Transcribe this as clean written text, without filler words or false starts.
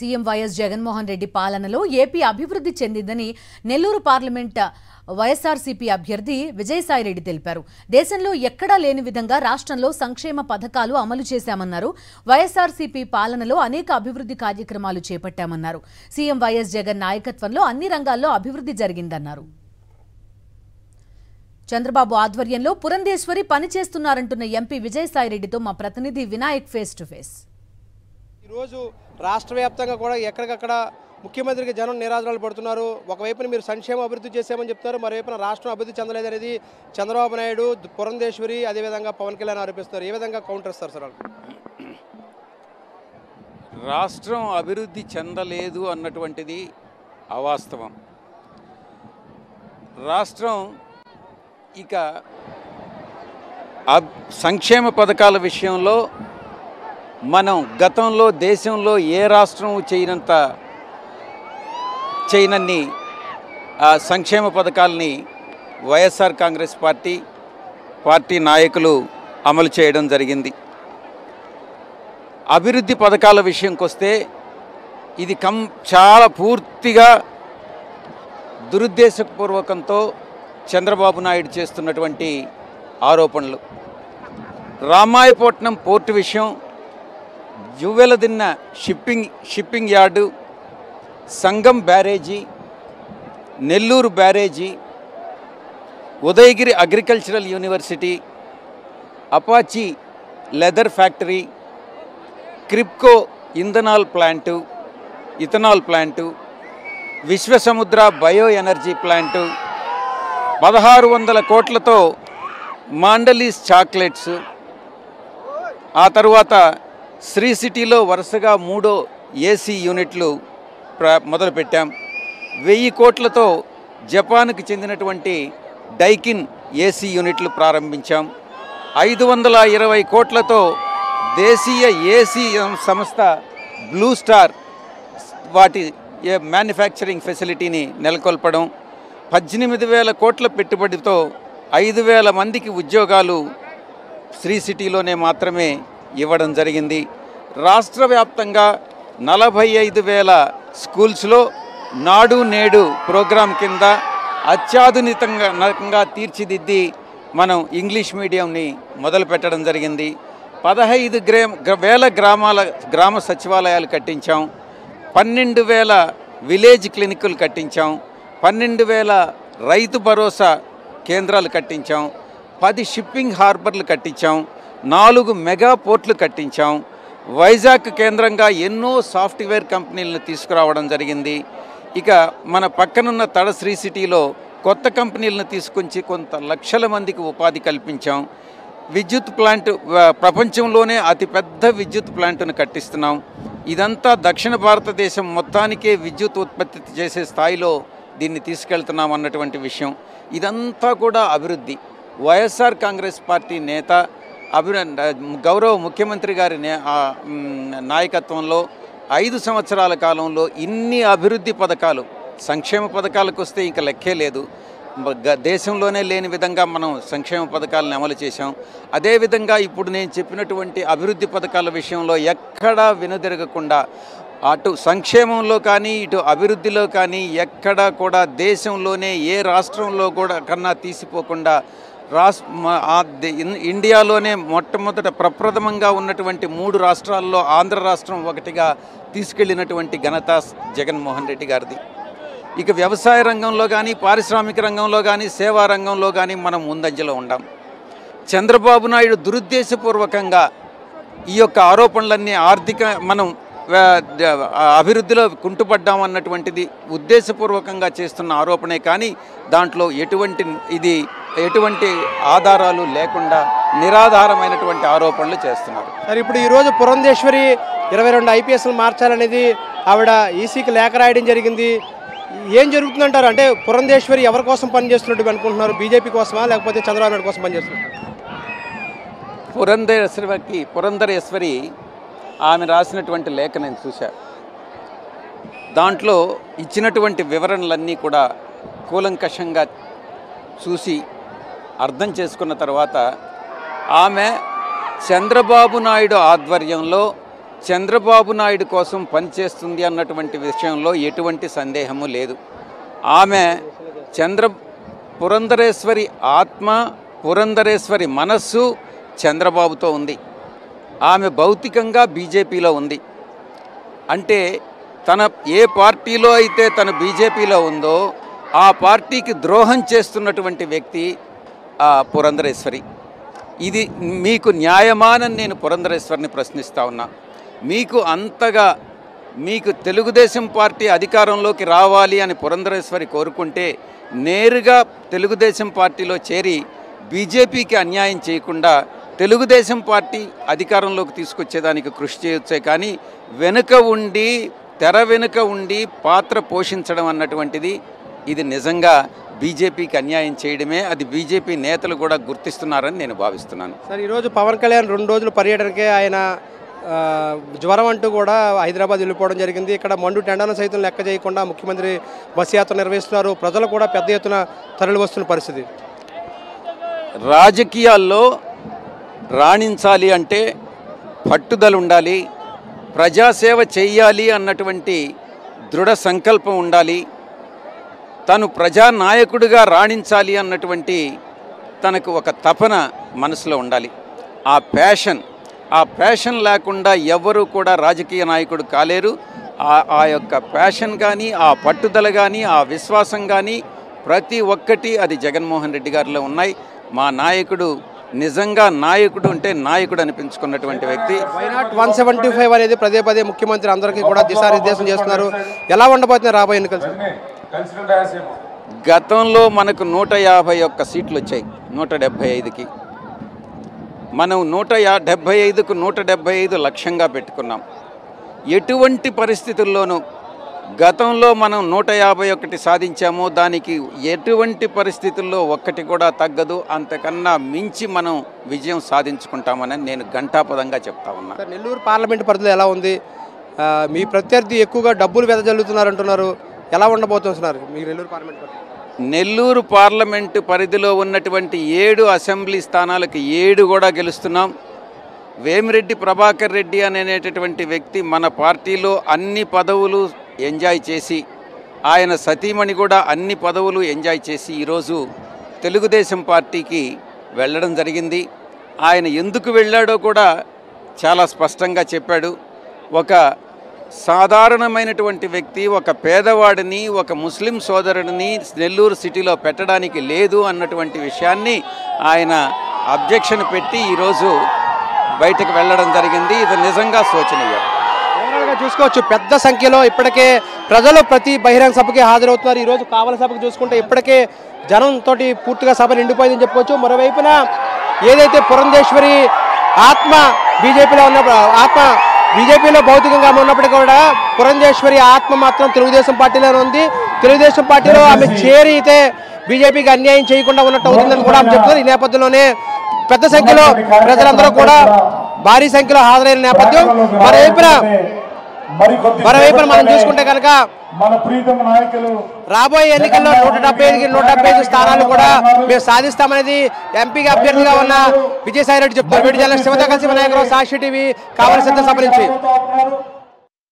CM YS Jaganmohan Reddy పాలనలో AP అభివృద్ధి చెందిందని నెల్లూరు పార్లమెంట్ వైఎస్ఆర్సీపీ అభ్యర్థి విజయసాయిరెడ్డి తెలిపారు. దేశంలో ఎక్కడా లేని విధంగా రాష్ట్రంలో సంక్షేమ పథకాలు అమలు చేశామన్నారు. వైఎస్ఆర్సీపీ పాలనలో అనేక అభివృద్ధి కార్యక్రమాలు చేపట్టామన్నారు. సీఎం వైఎస్ జగన్ నాయకత్వంలో అన్ని రంగాల్లో అభివృద్ధి జరిగిందన్నారు. చంద్రబాబు ఆధ్వర్యంలో పురంధేశ్వరి పనిచేస్తున్నారంటున్న ఎంపీ విజయసాయిరెడ్డితో మా ప్రతినిధి వినాయక్ ఫేస్ టు ఫేస్. ఈరోజు రాష్ట్ర వ్యాప్తంగా కూడా ఎక్కడికక్కడ ముఖ్యమంత్రికి జనం నిరాదరణలు పడుతున్నారు. ఒకవైపున మీరు సంక్షేమ అభివృద్ధి చేశామని చెప్తారు, మరోవైపున రాష్ట్రం అభివృద్ధి చెందలేదనేది చంద్రబాబు నాయుడు, పురంధేశ్వరి, అదేవిధంగా పవన్ కళ్యాణ్ ఆరోపిస్తున్నారు. ఏ విధంగా కౌంటర్ ఇస్తారు సార్? రాష్ట్రం అభివృద్ధి చెందలేదు అన్నటువంటిది అవాస్తవం. రాష్ట్రం ఇక సంక్షేమ పథకాల విషయంలో మనం గతంలో దేశంలో ఏ రాష్ట్రం చేయనన్ని సంక్షేమ పథకాలని వైఎస్ఆర్ కాంగ్రెస్ పార్టీ నాయకులు అమలు చేయడం జరిగింది. అభివృద్ధి పథకాల విషయంకి వస్తే ఇది చాలా పూర్తిగా దురుద్దేశపూర్వకంతో చంద్రబాబు నాయుడు చేస్తున్నటువంటి ఆరోపణలు. రామాయపట్నం పోర్టు విషయం, Juvvaladinne shipping yard, Sangam barrage, Nellore barrage, Udayagiri agricultural university, Apache leather factory, Kribhco ethanol plant, Vishwasamudra bio energy plant, 1600 కోట్లతో మాండలీస్ చాక్లెట్స్, ఆ తర్వాత శ్రీ సిటీలో వరుసగా 3 ఏసీ యూనిట్లు మొదలుపెట్టాం. 1000 కోట్లతో జపాన్కి చెందినటువంటి డైకిన్ ఏసీ యూనిట్లు ప్రారంభించాం. 520 కోట్లతో దేశీయ ఏసీ సంస్థ బ్లూ స్టార్ వాటి మ్యానుఫ్యాక్చరింగ్ ఫెసిలిటీని నెలకొల్పడం, 18,000 కోట్ల పెట్టుబడితో 5,000 మందికి ఉద్యోగాలు శ్రీ సిటీలోనే మాత్రమే ఇవ్వడం జరిగింది. రాష్ట్ర వ్యాప్తంగా 45,000 స్కూల్స్లో నాడు నేడు ప్రోగ్రాం కింద అత్యాధునికంగా తీర్చిదిద్ది మనం ఇంగ్లీష్ మీడియంని మొదలుపెట్టడం జరిగింది. 15,000 గ్రామ సచివాలయాలు కట్టించాం. 12,000 విలేజ్ క్లినిక్లు కట్టించాం. 12,000 రైతు భరోసా కేంద్రాలు కట్టించాం. 10 షిప్పింగ్ హార్బర్లు కట్టించాం. 4 మెగా పోర్ట్లు కట్టించాం. వైజాగ్ కేంద్రంగా ఎన్నో సాఫ్ట్వేర్ కంపెనీలను తీసుకురావడం జరిగింది. ఇక మన పక్కనున్న తడ శ్రీ సిటీలో కొత్త కంపెనీలను తీసుకొచ్చి కొంత లక్షల మందికి ఉపాధి కల్పించాం. విద్యుత్ ప్లాంట్, ప్రపంచంలోనే అతిపెద్ద విద్యుత్ ప్లాంట్ను కట్టిస్తున్నాం. ఇదంతా దక్షిణ భారతదేశం మొత్తానికే విద్యుత్ ఉత్పత్తి చేసే స్థాయిలో దీన్ని తీసుకెళ్తున్నాం అన్నటువంటి విషయం. ఇదంతా కూడా అభివృద్ధి. వైఎస్ఆర్ కాంగ్రెస్ పార్టీ నేత గౌరవ ముఖ్యమంత్రి గారి నాయకత్వంలో 5 సంవత్సరాల కాలంలో ఇన్ని అభివృద్ధి పథకాలు, సంక్షేమ పథకాలకు వస్తే ఇంకా లెక్కే లేదు. దేశంలోనే లేని విధంగా మనం సంక్షేమ పథకాలను అమలు చేశాం. అదేవిధంగా ఇప్పుడు నేను చెప్పినటువంటి అభివృద్ధి పథకాల విషయంలో ఎక్కడా వెనుదిరగకుండా అటు సంక్షేమంలో కానీ ఇటు అభివృద్ధిలో కానీ ఎక్కడా కూడా దేశంలోనే ఏ రాష్ట్రంలో కూడా కన్నా తీసిపోకుండా ఇండియాలోనే మొట్టమొదట ప్రప్రథమంగా ఉన్నటువంటి 3 రాష్ట్రాల్లో ఆంధ్ర రాష్ట్రం ఒకటిగా తీసుకెళ్లినటువంటి ఘనత జగన్మోహన్ రెడ్డి గారిది. ఇక వ్యవసాయ రంగంలో కానీ, పారిశ్రామిక రంగంలో కానీ, సేవా రంగంలో కానీ మనం ముందంజలో ఉండాం. చంద్రబాబు నాయుడు దురుద్దేశపూర్వకంగా ఈ యొక్క ఆరోపణలన్నీ మనం అభివృద్ధిలో కుంటుపడ్డాం అన్నటువంటిది ఉద్దేశపూర్వకంగా చేస్తున్న ఆరోపణే కానీ దాంట్లో ఎటువంటి ఆధారాలు లేకుండా నిరాధారమైనటువంటి ఆరోపణలు చేస్తున్నారు. సరే, ఇప్పుడు ఈరోజు పురంధేశ్వరి 22 ఐపీఎస్లు మార్చాలనేది ఆవిడ ఈసీకి లేఖ రాయడం జరిగింది. ఏం జరుగుతుందంటారు? అంటే పురంధేశ్వరి ఎవరి కోసం పనిచేస్తున్నట్టు అనుకుంటున్నారు? బీజేపీ కోసమా లేకపోతే చంద్రబాబు నాయుడు కోసం పనిచేస్తున్నారు? పురంధరేశ్వరి ఆమె రాసినటువంటి లేఖ నేను చూశా. దాంట్లో ఇచ్చినటువంటి వివరణలన్నీ కూడా కూలంకషంగా చూసి అర్థం చేసుకున్న తర్వాత ఆమె చంద్రబాబు నాయుడు ఆధ్వర్యంలో చంద్రబాబు నాయుడు కోసం పనిచేస్తుంది అన్నటువంటి విషయంలో ఎటువంటి సందేహము లేదు. ఆమె పురంధరేశ్వరి ఆత్మ, పురంధరేశ్వరి మనస్సు చంద్రబాబుతో ఉంది. ఆమె భౌతికంగా బీజేపీలో ఉంది. అంటే తన ఏ పార్టీలో అయితే తన బీజేపీలో ఉందో ఆ పార్టీకి ద్రోహం చేస్తున్నటువంటి వ్యక్తి పురంధరేశ్వరి. ఇది మీకు న్యాయమానని నేను పురంధరేశ్వరిని ప్రశ్నిస్తా ఉన్నా. మీకు తెలుగుదేశం పార్టీ అధికారంలోకి రావాలి అని పురంధరేశ్వరి కోరుకుంటే నేరుగా తెలుగుదేశం పార్టీలో చేరి బీజేపీకి అన్యాయం చేయకుండా తెలుగుదేశం పార్టీ అధికారంలోకి తీసుకొచ్చేదానికి కృషి చేయొచ్చే కానీ తెర వెనుక ఉండి పాత్ర పోషించడం అన్నటువంటిది ఇది నిజంగా బీజేపీకి అన్యాయం చేయడమే. అది బీజేపీ నేతలు కూడా గుర్తిస్తున్నారని నేను భావిస్తున్నాను. సార్, ఈరోజు పవన్ కళ్యాణ్ 2 రోజుల పర్యటనకే ఆయన జ్వరం అంటూ కూడా హైదరాబాద్ వెళ్ళిపోవడం జరిగింది. ఇక్కడ మండు టెండను సైతం లెక్క చేయకుండా ముఖ్యమంత్రి బస్ యాత్ర నిర్వహిస్తున్నారు. ప్రజలు కూడా పెద్ద ఎత్తున తరలి వస్తున్న పరిస్థితి. రాజకీయాల్లో రాణించాలి అంటే పట్టుదల ఉండాలి, ప్రజాసేవ చేయాలి అన్నటువంటి దృఢ సంకల్పం ఉండాలి, తను ప్రజానాయకుడిగా రాణించాలి అన్నటువంటి తనకు ఒక తపన మనసులో ఉండాలి. ఆ ప్యాషన్ లేకుండా ఎవరు కూడా రాజకీయ నాయకుడు కాలేరు. ఆ యొక్క ప్యాషన్ కానీ, ఆ పట్టుదల కానీ, ఆ విశ్వాసం కానీ ప్రతి ఒక్కటి అది జగన్మోహన్ రెడ్డి గారిలో ఉన్నాయి. మా నాయకుడు నిజంగా నాయకుడు అంటే నాయకుడు అనిపించుకున్నటువంటి వ్యక్తి. వైనాట్ 175 అనేది పదే ముఖ్యమంత్రి అందరికీ కూడా దిశానిర్దేశం చేస్తున్నారు. ఎలా ఉండబోతున్నారు రాబోయే ఎన్నికలు? గతంలో మనకు 151 సీట్లు వచ్చాయి 175కి. మనం 175కు 175 లక్ష్యంగా పెట్టుకున్నాం. ఎటువంటి పరిస్థితుల్లోనూ గతంలో మనం 151 సాధించామో దానికి ఎటువంటి పరిస్థితుల్లో ఒక్కటి కూడా తగ్గదు, అంతకన్నా మించి మనం విజయం సాధించుకుంటామని నేను ఘంటాపదంగా చెప్తా ఉన్నా. నెల్లూరు పార్లమెంటు పరిధిలో ఎలా ఉంది? మీ ప్రత్యర్థి ఎక్కువగా డబ్బులు వెదజల్లుతున్నారంటున్నారు. ఎలా ఉండబోతున్నారు మీ నెల్లూరు పార్లమెంట్ పరిధి? నెల్లూరు పార్లమెంటు పరిధిలో ఉన్నటువంటి 7 అసెంబ్లీ స్థానాలకు 7 కూడా గెలుస్తున్నాం. వేమిరెడ్డి ప్రభాకర్ రెడ్డి అనేటటువంటి వ్యక్తి మన పార్టీలో అన్ని పదవులు ఎంజాయ్ చేసి, ఆయన సతీమణి కూడా అన్ని పదవులు ఎంజాయ్ చేసి ఈరోజు తెలుగుదేశం పార్టీకి వెళ్ళడం జరిగింది. ఆయన ఎందుకు వెళ్ళాడో కూడా చాలా స్పష్టంగా చెప్పాడు. ఒక సాధారణమైనటువంటి వ్యక్తి, ఒక పేదవాడిని, ఒక ముస్లిం సోదరుడిని నెల్లూరు సిటీలో పెట్టడానికి లేదు అన్నటువంటి విషయాన్ని ఆయన అబ్జెక్షన్ పెట్టి ఈరోజు బయటకు వెళ్ళడం జరిగింది. ఇది నిజంగా శోచనీయం. చూసుకోవచ్చు, పెద్ద సంఖ్యలో ఇప్పటికే ప్రజలు ప్రతి బహిరంగ సభకి హాజరవుతున్నారు. ఈరోజు కావల సభకు చూసుకుంటే ఇప్పటికే జనంతో పూర్తిగా సభ నిండిపోయిందని చెప్పుకోవచ్చు. మరోవైపున ఏదైతే పురంధేశ్వరి ఆత్మ బీజేపీలో భౌతికంగా ఉన్నప్పటికీ కూడా పురంధేశ్వరి ఆత్మ మాత్రం తెలుగుదేశం పార్టీలోనే ఉంది. తెలుగుదేశం పార్టీలో ఆమె చేరి అయితే బీజేపీకి అన్యాయం చేయకుండా ఉన్నట్టు అవుతుందని కూడా ఆమె చెప్తున్నారు. ఈ నేపథ్యంలోనే పెద్ద సంఖ్యలో ప్రజలందరూ కూడా భారీ సంఖ్యలో హాజరైన నేపథ్యం. మరోవైపున మనం చూసుకుంటే కనుక రాబోయే ఎన్నికల్లో 175కి 175 స్థానాలు కూడా మేము సాధిస్తామనేది ఎంపీగా అభ్యర్థిగా ఉన్న విజయసాయి రెడ్డి చెప్తున్నారు. వీడి జిల్లా శివత కలిసి వినాయకరావు, సాక్షి టీవీ, కావలసిన సభ నుంచి.